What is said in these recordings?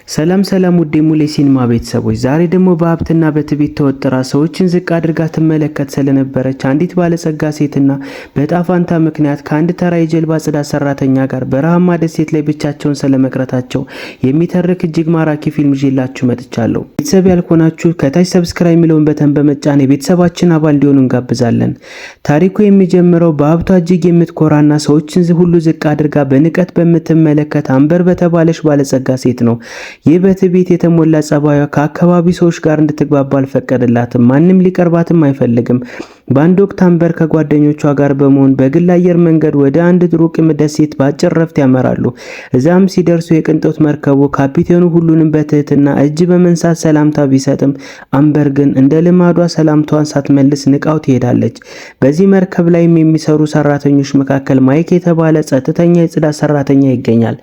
ሰላም ሰላም ውድ የሙሌ ሲኒማ ቤተሰቦች፣ ዛሬ ደግሞ በሀብትና በትዕቢት ተወጥራ ሰዎችን ዝቅ አድርጋ ትመለከት ስለነበረች አንዲት ባለጸጋ ሴትና በጣፋንታ ምክንያት ከአንድ ተራ የጀልባ ጽዳት ሰራተኛ ጋር በረሃማ ደሴት ላይ ብቻቸውን ስለመቅረታቸው የሚተርክ እጅግ ማራኪ ፊልም ይዤላችሁ መጥቻለሁ። ቤተሰብ ያልሆናችሁ ከታች ሰብስክራይብ የሚለውን በተን በመጫን የቤተሰባችን አባል እንዲሆኑ እንጋብዛለን። ታሪኩ የሚጀምረው በሀብቷ እጅግ የምትኮራና ሰዎችን ሁሉ ዝቅ አድርጋ በንቀት በምትመለከት አምበር በተባለች ባለጸጋ ሴት ነው። ይህ በትዕቢት የተሞላ ጸባዩ ከአካባቢ ሰዎች ጋር እንድትግባባ አልፈቀደላትም። ማንም ሊቀርባትም አይፈልግም። በአንድ ወቅት አምበር ከጓደኞቿ ጋር በመሆን በግል አየር መንገድ ወደ አንድ ሩቅ ደሴት በአጭር ረፍት ያመራሉ። እዛም ሲደርሱ የቅንጦት መርከቡ ካፒቴኑ ሁሉንም በትህትና እጅ በመንሳት ሰላምታ ቢሰጥም አምበር ግን እንደ ልማዷ ሰላምታዋን ሳትመልስ ንቃው ትሄዳለች። በዚህ መርከብ ላይም የሚሰሩ ሰራተኞች መካከል ማይክ የተባለ ጸጥተኛ የጽዳት ሰራተኛ ይገኛል።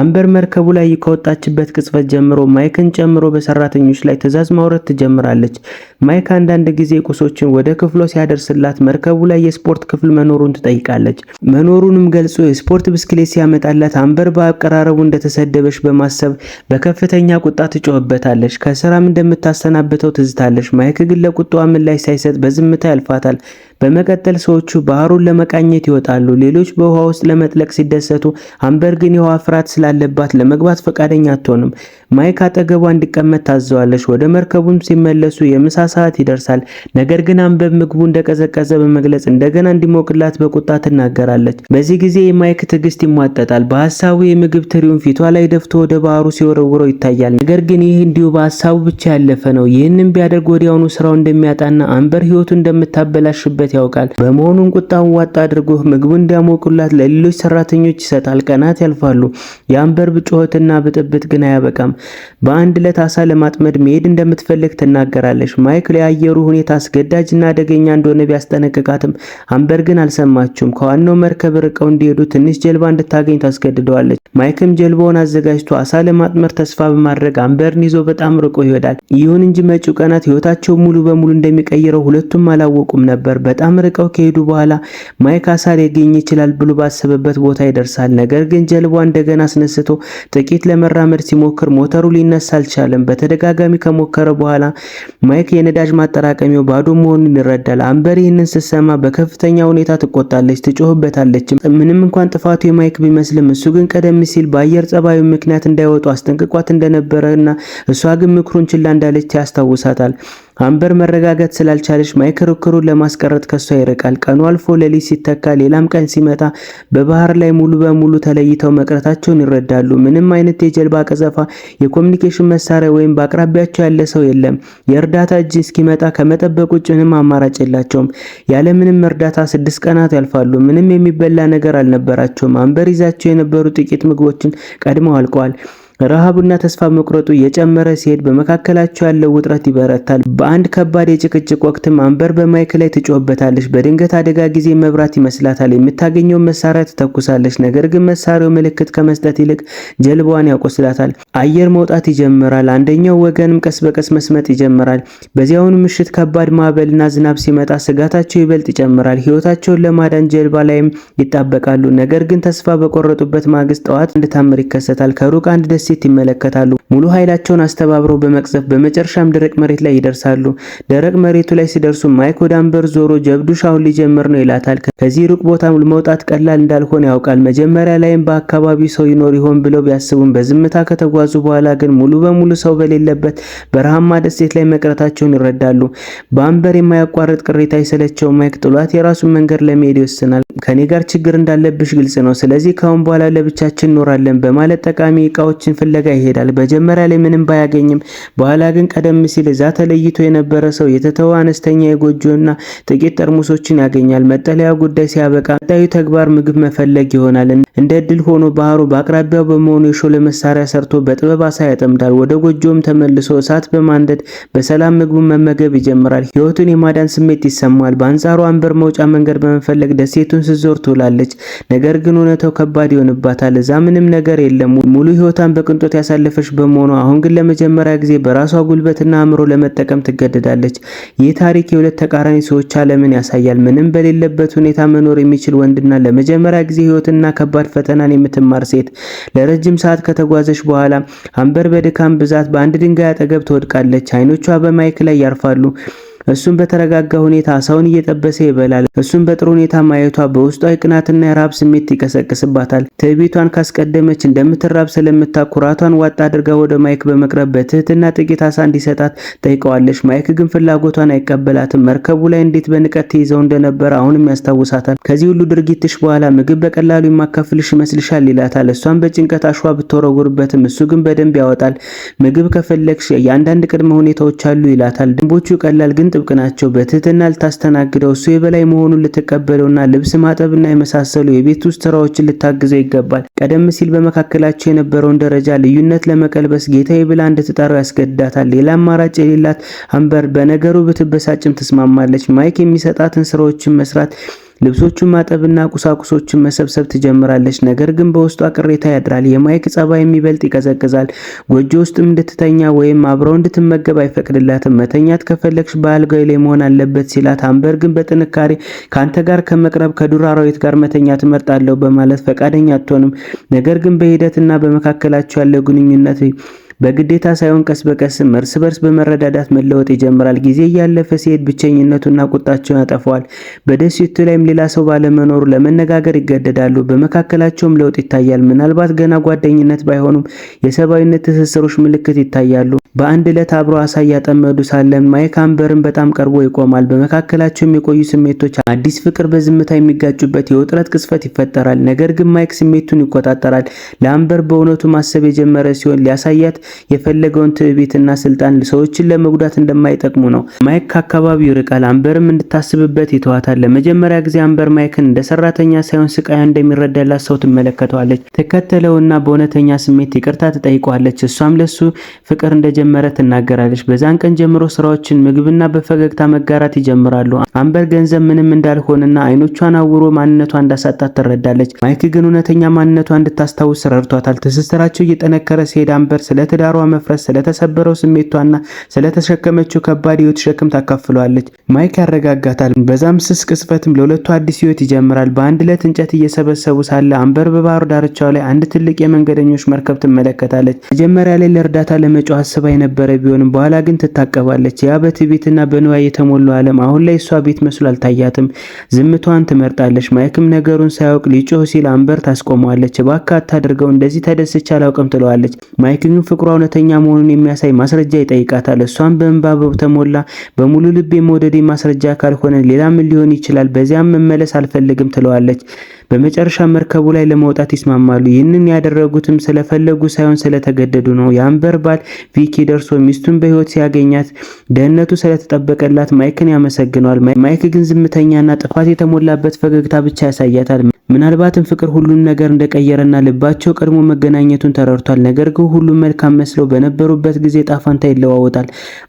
አምበር መርከቡ ላይ ከወጣችበት ቅጽበት ጀምሮ ማይክን ጨምሮ በሰራተኞች ላይ ትዕዛዝ ማውረድ ትጀምራለች። ማይክ አንዳንድ ጊዜ ቁሶችን ወደ ክፍሏ ሲያደርስላት መርከቡ ላይ የስፖርት ክፍል መኖሩን ትጠይቃለች። መኖሩንም ገልጾ የስፖርት ብስክሌት ሲያመጣላት አምበር በአቀራረቡ እንደተሰደበች በማሰብ በከፍተኛ ቁጣ ትጮህበታለች። ከስራም እንደምታሰናብተው ትዝታለች። ማይክ ግን ለቁጣዋ ምላሽ ሳይሰጥ በዝምታ ያልፋታል። በመቀጠል ሰዎቹ ባህሩን ለመቃኘት ይወጣሉ። ሌሎች በውሃ ውስጥ ለመጥለቅ ሲደሰቱ አምበር ግን የውሃ ፍርሃት ስላለባት ለመግባት ፈቃደኛ አትሆንም። ማይክ አጠገቧ እንዲቀመጥ ታዘዋለች። ወደ መርከቡም ሲመለሱ የምሳ ሰዓት ይደርሳል። ነገር ግን አምበር ምግቡ እንደቀዘቀዘ በመግለጽ እንደገና እንዲሞቅላት በቁጣ ትናገራለች። በዚህ ጊዜ የማይክ ትዕግስት ይሟጠጣል። በሐሳቡ የምግብ ትሪውን ፊቷ ላይ ደፍቶ ወደ ባህሩ ሲወረውረው ይታያል። ነገር ግን ይህ እንዲሁ በሐሳቡ ብቻ ያለፈ ነው። ይህንን ቢያደርግ ወዲያውኑ ስራው እንደሚያጣና አምበር ህይወቱን እንደምታበላሽበት ያውቃል። በመሆኑም ቁጣውን ዋጣ አድርጎ ምግቡን እንዲያሞቁላት ለሌሎች ሰራተኞች ይሰጣል። ቀናት ያልፋሉ። የአምበር ጩኸትና ብጥብጥ ግን አያበቃም። በአንድ ዕለት አሳ ለማጥመድ መሄድ እንደምትፈልግ ትናገራለች። ማይክ የአየሩ ሁኔታ አስገዳጅና አደገኛ እንደሆነ ቢያስጠነቅቃትም አምበር ግን አልሰማችውም። ከዋናው መርከብ ርቀው እንዲሄዱ ትንሽ ጀልባ እንድታገኝ ታስገድደዋለች። ማይክም ጀልባውን አዘጋጅቶ አሳ ለማጥመድ ተስፋ በማድረግ አምበርን ይዞ በጣም ርቆ ይሄዳል። ይሁን እንጂ መጪው ቀናት ህይወታቸው ሙሉ በሙሉ እንደሚቀይረው ሁለቱም አላወቁም ነበር። በጣም ርቀው ከሄዱ በኋላ ማይክ አሳ ሊያገኝ ይችላል ብሎ ባሰበበት ቦታ ይደርሳል። ነገር ግን ጀልባው እንደገና አስነስቶ ጥቂት ለመራመድ ሲሞክር ሞተሩ ሊነሳ አልቻለም። በተደጋጋሚ ከሞከረ በኋላ ማይክ የነዳጅ ማጠራቀሚያው ባዶ መሆኑን ይረዳል። አምበር ይህንን ስትሰማ በከፍተኛ ሁኔታ ትቆጣለች፣ ትጮህበታለች። ምንም እንኳን ጥፋቱ የማይክ ቢመስልም እሱ ግን ቀደም ሲል በአየር ጸባዩ ምክንያት እንዳይወጡ አስጠንቅቋት እንደነበረና እሷ ግን ምክሩን ችላ እንዳለች ያስታውሳታል። አምበር መረጋጋት ስላልቻለች ማይክ ክርክሩን ለማስቀረት ከሷ ይርቃል። ቀኑ አልፎ ሌሊት ሲተካ ሌላም ቀን ሲመጣ በባህር ላይ ሙሉ በሙሉ ተለይተው መቅረታቸውን ይረዳሉ። ምንም አይነት የጀልባ ቀዘፋ፣ የኮሙኒኬሽን መሳሪያ ወይም በአቅራቢያቸው ያለ ሰው የለም። የእርዳታ እጅ እስኪመጣ ከመጠበቅ ውጭ ምንም አማራጭ የላቸውም። ያለ ምንም እርዳታ 6 ቀናት ያልፋሉ። ምንም የሚበላ ነገር አልነበራቸውም። አምበር ይዛቸው የነበሩ ጥቂት ምግቦችን ቀድመው አልቀዋል። ረሃቡና ተስፋ መቁረጡ እየጨመረ ሲሄድ በመካከላቸው ያለው ውጥረት ይበረታል። በአንድ ከባድ የጭቅጭቅ ወቅትም አምበር በማይክ ላይ ትጮህበታለች። በድንገት አደጋ ጊዜ መብራት ይመስላታል። የምታገኘውን መሳሪያ ትተኩሳለች። ነገር ግን መሳሪያው ምልክት ከመስጠት ይልቅ ጀልባዋን ያቆስላታል። አየር መውጣት ይጀምራል። አንደኛው ወገንም ቀስ በቀስ መስመጥ ይጀምራል። በዚያውኑ ምሽት ከባድ ማዕበልና ዝናብ ሲመጣ ስጋታቸው ይበልጥ ይጨምራል። ህይወታቸውን ለማዳን ጀልባ ላይም ይጣበቃሉ። ነገር ግን ተስፋ በቆረጡበት ማግስት ጠዋት አንድ ታምር ይከሰታል። ከሩቅ አንድ ደሴት ይመለከታሉ። ሙሉ ኃይላቸውን አስተባብረው በመቅዘፍ በመጨረሻም ደረቅ መሬት ላይ ይደርሳሉ። ደረቅ መሬቱ ላይ ሲደርሱ ማይክ ወደ አምበር ዞሮ ጀብዱ ሻውን ሊጀምር ነው ይላታል። ከዚህ ሩቅ ቦታ መውጣት ቀላል እንዳልሆነ ያውቃል። መጀመሪያ ላይም በአካባቢው ሰው ይኖር ይሆን ብለው ቢያስቡም በዝምታ ከተጓዙ በኋላ ግን ሙሉ በሙሉ ሰው በሌለበት በረሃማ ደሴት ላይ መቅረታቸውን ይረዳሉ። በአምበር የማያቋርጥ ቅሬታ የሰለቸው ማይክ ጥሏት የራሱን መንገድ ለመሄድ ይወስናል። ከኔ ጋር ችግር እንዳለብሽ ግልጽ ነው፣ ስለዚህ ካሁን በኋላ ለብቻችን እንኖራለን በማለት ጠቃሚ እቃዎችን ፍለጋ ይሄዳል። መጀመሪያ ላይ ምንም ባያገኝም በኋላ ግን ቀደም ሲል እዛ ተለይቶ የነበረ ሰው የተተወ አነስተኛ የጎጆና ጥቂት ጠርሙሶችን ያገኛል። መጠለያ ጉዳይ ሲያበቃ ቀጣዩ ተግባር ምግብ መፈለግ ይሆናል። እንደ እድል ሆኖ ባህሩ በአቅራቢያው በመሆኑ የሾለ መሳሪያ ሰርቶ በጥበብ አሳ ያጠምዳል። ወደ ጎጆም ተመልሶ እሳት በማንደድ በሰላም ምግቡን መመገብ ይጀምራል። ህይወቱን የማዳን ስሜት ይሰማዋል። በአንጻሩ አምበር መውጫ መንገድ በመፈለግ ደሴቱን ስትዞር ትውላለች። ነገር ግን እውነታው ከባድ ይሆንባታል። እዛ ምንም ነገር የለም። ሙሉ ህይወቷን በቅንጦት ያሳለፈች በመሆኑ ቢሆንም ሆኖ አሁን ግን ለመጀመሪያ ጊዜ በራሷ ጉልበትና አእምሮ ለመጠቀም ትገደዳለች። ይህ ታሪክ የሁለት ተቃራኒ ሰዎች ዓለምን ያሳያል። ምንም በሌለበት ሁኔታ መኖር የሚችል ወንድና ለመጀመሪያ ጊዜ ህይወትና ከባድ ፈተናን የምትማር ሴት። ለረጅም ሰዓት ከተጓዘች በኋላ አምበር በድካም ብዛት በአንድ ድንጋይ አጠገብ ትወድቃለች። አይኖቿ በማይክ ላይ ያርፋሉ። እሱም በተረጋጋ ሁኔታ አሳውን እየጠበሰ ይበላል። እሱም በጥሩ ሁኔታ ማየቷ በውስጧ የቅናትና የራብ ስሜት ይቀሰቅስባታል። ትዕቢቷን ካስቀደመች እንደምትራብ ስለምታውቅ ኩራቷን ዋጣ አድርጋ ወደ ማይክ በመቅረብ በትህትና ጥቂት አሳ እንዲሰጣት ጠይቀዋለች። ማይክ ግን ፍላጎቷን አይቀበላትም። መርከቡ ላይ እንዴት በንቀት ትይዘው እንደነበረ አሁንም ያስታውሳታል። ከዚህ ሁሉ ድርጊትሽ በኋላ ምግብ በቀላሉ የማካፍልሽ ይመስልሻል ይላታል። እሷም በጭንቀት አሸዋ ብትወረውርበትም እሱ ግን በደንብ ያወጣል። ምግብ ከፈለግሽ የአንዳንድ ቅድመ ሁኔታዎች አሉ ይላታል። ደንቦቹ ቀላል ግን ጥብቅ ናቸው። በትህትና ልታስተናግደው፣ እሱ የበላይ መሆኑን ልትቀበለውና ልብስ ማጠብና የመሳሰሉ የቤት ውስጥ ስራዎችን ልታግዘው ይገባል። ቀደም ሲል በመካከላቸው የነበረውን ደረጃ ልዩነት ለመቀልበስ ጌታዬ ብላ እንድትጠራው ያስገድዳታል። ሌላ አማራጭ የሌላት አምበር በነገሩ ብትበሳጭም ትስማማለች። ማይክ የሚሰጣትን ስራዎችን መስራት፣ ልብሶቹን ማጠብና ቁሳቁሶችን መሰብሰብ ትጀምራለች። ነገር ግን በውስጧ ቅሬታ ያድራል። የማይክ ጸባይ የሚበልጥ ይቀዘቅዛል። ጎጆ ውስጥም እንድትተኛ ወይም አብረው እንድትመገብ አይፈቅድላትም። መተኛት ከፈለግሽ በአልጋው ላይ መሆን አለበት ሲላት፣ አምበር ግን በጥንካሬ ካንተ ጋር ከመቅረብ ከዱር አራዊት ጋር መተኛት እመርጣለሁ በማለት ፈቃደኛ አትሆንም። ነገር ግን በሂደትና በመካከላቸው ያለው ግንኙነት በግዴታ ሳይሆን ቀስ በቀስም እርስ በርስ በመረዳዳት መለወጥ ይጀምራል። ጊዜ እያለፈ ሲሄድ ብቸኝነቱና ቁጣቸውን ያጠፋዋል። በደሴቱ ላይም ሌላ ሰው ባለመኖሩ ለመነጋገር ይገደዳሉ። በመካከላቸውም ለውጥ ይታያል። ምናልባት ገና ጓደኝነት ባይሆኑም የሰብአዊነት ትስስሮች ምልክት ይታያሉ። በአንድ ዕለት አብሮ አሳ እያጠመዱ ሳለ ማይክ አምበርን በጣም ቀርቦ ይቆማል። በመካከላቸው የቆዩ ስሜቶች አዲስ ፍቅር በዝምታ የሚጋጩበት የውጥረት ቅስፈት ይፈጠራል። ነገር ግን ማይክ ስሜቱን ይቆጣጠራል። ለአምበር በእውነቱ ማሰብ የጀመረ ሲሆን ሊያሳያት የፈለገውን ትዕቢትና ስልጣን ሰዎችን ለመጉዳት እንደማይጠቅሙ ነው። ማይክ ከአካባቢው ይርቃል። አምበርም እንድታስብበት ይተዋታል። ለመጀመሪያ ጊዜ አምበር ማይክን እንደ ሰራተኛ ሳይሆን ስቃዩን እንደሚረዳላት ሰው ትመለከተዋለች። ተከተለውና በእውነተኛ ስሜት ይቅርታ ትጠይቀዋለች። እሷም ለሱ ፍቅር እንደጀመረ ትናገራለች። በዛን ቀን ጀምሮ ስራዎችን፣ ምግብና በፈገግታ መጋራት ይጀምራሉ። አምበር ገንዘብ ምንም እንዳልሆነና አይኖቿን አውሮ ማንነቷ እንዳሳጣት ትረዳለች። ማይክ ግን እውነተኛ ማንነቷ እንድታስታውስ ረድቷታል። ትስስራቸው እየጠነከረ ሲሄድ አምበር ስለ ትዳሯ መፍረስ፣ ስለተሰበረው ስሜቷና ስለተሸከመችው ከባድ ህይወት ሸክም ታካፍለዋለች። ማይክ ያረጋጋታል። በዛም ስስ ቅስፈትም ለሁለቱ አዲስ ህይወት ይጀምራል። በአንድ ዕለት እንጨት እየሰበሰቡ ሳለ አምበር በባህር ዳርቻው ላይ አንድ ትልቅ የመንገደኞች መርከብ ትመለከታለች። መጀመሪያ ላይ ለእርዳታ ለመጮህ አስባ የነበረ ቢሆንም በኋላ ግን ትታቀባለች። ያ በትዕቢትና በንዋይ የተሞላው ዓለም አሁን ላይ እሷ ቤት መስሎ አልታያትም። ዝምቷን ትመርጣለች። ማይክም ነገሩን ሳያውቅ ሊጮህ ሲል አምበር ታስቆመዋለች። እባክህ አታድርገው፣ እንደዚህ ተደስቼ አላውቅም ትለዋለች። ማይክ ግን ፍቅሯ እውነተኛ መሆኑን የሚያሳይ ማስረጃ ይጠይቃታል። እሷም በእንባ ተሞላ በሙሉ ልብ የመውደድ ማስረጃ ካልሆነ ሌላ ምን ሊሆን ይችላል? በዚያም መመለስ አልፈልግም ትለዋለች። በመጨረሻ መርከቡ ላይ ለመውጣት ይስማማሉ። ይህንን ያደረጉትም ስለፈለጉ ሳይሆን ስለተገደዱ ነው። የአምበር ባል ቪኪ ደርሶ ሚስቱን በህይወት ሲያገኛት ደህንነቱ ስለተጠበቀላት ማይክን ያመሰግነዋል። ማይክ ግን ዝምተኛና ጥፋት የተሞላበት ፈገግታ ብቻ ያሳያታል። ምናልባትም ፍቅር ሁሉን ነገር እንደቀየረና ልባቸው ቀድሞ መገናኘቱን ተረድቷል። ነገር ግን ሁሉም መልካም መስለው በነበሩበት ጊዜ ጣፋንታ ይለዋወጣል።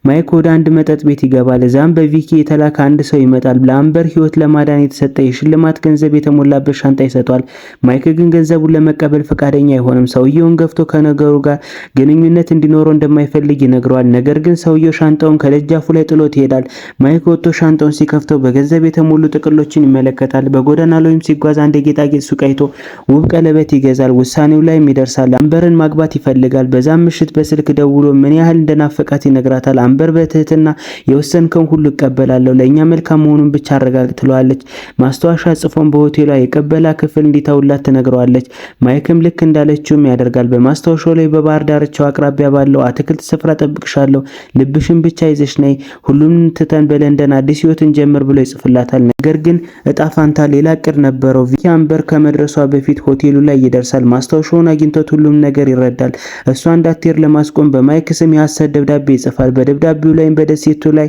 ማይክ ወደ አንድ መጠጥ ቤት ይገባል። እዛም በቪኪ የተላከ አንድ ሰው ይመጣል። ለአምበር ህይወት ለማዳን የተሰጠ የሽልማት ገንዘብ የተሞላበት ሻንጣ ይሰጧል። ማይክ ግን ገንዘቡን ለመቀበል ፈቃደኛ አይሆንም። ሰውየውን ገፍቶ ከነገሩ ጋር ግንኙነት እንዲኖረው እንደማይፈልግ ይነግረዋል። ነገር ግን ሰውየው ሻንጣውን ከደጃፉ ላይ ጥሎት ይሄዳል። ማይክ ወጥቶ ሻንጣውን ሲከፍተው በገንዘብ የተሞሉ ጥቅሎችን ይመለከታል። በጎዳና ላይም ሲጓዝ አንድ ጌጣጌጥ ሱቅ አይቶ ውብ ቀለበት ይገዛል። ውሳኔው ላይም ይደርሳል። አምበርን ማግባት ይፈልጋል። በዛም ምሽት በስልክ ደውሎ ምን ያህል እንደናፈቃት ይነግራታል። አምበር በትህትና የወሰንከውን ሁሉ እቀበላለሁ፣ ለኛ መልካም መሆኑን ብቻ አረጋግጥ ትለዋለች። ማስታወሻ ጽፎን በሆቴሏ የቀበላ ክፍል እንዲተውላት ትነግረዋለች። ማይክም ልክ እንዳለችውም ያደርጋል። በማስታወሻው ላይ በባህር ዳርቻው አቅራቢያ ባለው አትክልት ስፍራ ጠብቅሻለሁ፣ ልብሽን ብቻ ይዘሽ ነይ፣ ሁሉም ትተን በለንደን አዲስ ህይወትን ጀምር ብሎ ይጽፍላታል። ነገር ግን እጣ ፋንታ ሌላ እቅድ ነበረው። ቪኪ አምበር ከመድረሷ በፊት ሆቴሉ ላይ ይደርሳል። ማስታወሻውን አግኝቶት ሁሉም ነገር ይረዳል። እሷ እንዳትሄድ ለማስቆም በማይክ ስም የሐሰት ደብዳቤ ይጽፋል። በደብዳቤው ላይም በደሴቱ ላይ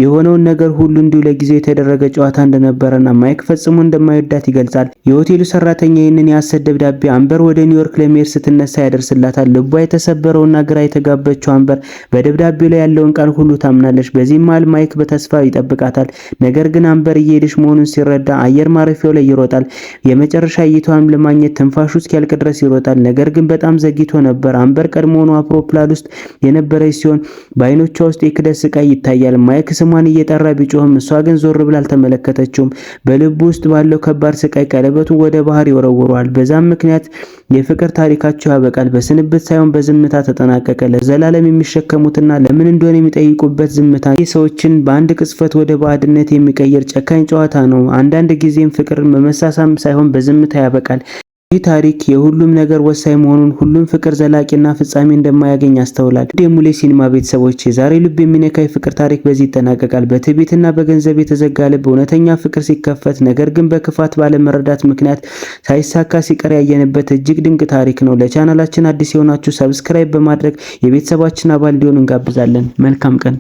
የሆነውን ነገር ሁሉ እንዲሁ ለጊዜው የተደረገ ጨዋታ እንደነበረና ማይክ ፈጽሞ እንደማይወዳት ይገልጻል። የሆቴሉ ሰራተኛ ይህንን የሐሰት ደብዳቤ አምበር ወደ ኒውዮርክ ለመሄድ ስትነሳ ያደርስላታል። ልቧ የተሰበረውና ግራ የተጋበችው አምበር በደብዳቤው ላይ ያለውን ቃል ሁሉ ታምናለች። በዚህ መሃል ማይክ በተስፋ ይጠብቃታል። ነገር ግን አምበር እየሄደች መሆኑን ሲረዳ አየር ማረፊያው ላይ ይሮጣል። የመጨረሻ እይታውን ለማግኘት ትንፋሹ እስኪያልቅ ድረስ ይሮጣል። ነገር ግን በጣም ዘግይቶ ነበር። አምበር ቀድሞውኑ አውሮፕላን ውስጥ የነበረች ሲሆን በአይኖቿ ውስጥ የክደት ስቃይ ይታያል። ማይክ ስሟን እየጠራ ቢጮህም እሷ ግን ዞር ብላ አልተመለከተችውም። በልቡ ውስጥ ባለው ከባድ ስቃይ ቀለበቱን ወደ ባህር ይወረውረዋል። በዛም ምክንያት የፍቅር ታሪካቸው ያበቃል። በስንብት ሳይሆን በዝምታ ተጠናቀቀ። ለዘላለም የሚሸከሙትና ለምን እንደሆነ የሚጠይቁበት ዝምታ ሰዎችን በአንድ ቅጽበት ወደ ባዕድነት የሚቀይር ጨካኝ ጨዋታ ነው። አንዳንድ ጊዜም ፍቅር በመሳሳም ሳይሆን በዝምታ ያበቃል። ይህ ታሪክ የሁሉም ነገር ወሳኝ መሆኑን፣ ሁሉም ፍቅር ዘላቂና ፍጻሜ እንደማያገኝ ያስተውላል። የሙሌ ሲኒማ ቤተሰቦች የዛሬ ልብ የሚነካ የፍቅር ታሪክ በዚህ ይጠናቀቃል። በትዕቢትና በገንዘብ የተዘጋ ልብ እውነተኛ ፍቅር ሲከፈት፣ ነገር ግን በክፋት ባለመረዳት ምክንያት ሳይሳካ ሲቀር ያየንበት እጅግ ድንቅ ታሪክ ነው። ለቻናላችን አዲስ የሆናችሁ ሰብስክራይብ በማድረግ የቤተሰባችን አባል እንዲሆኑ እንጋብዛለን። መልካም ቀን።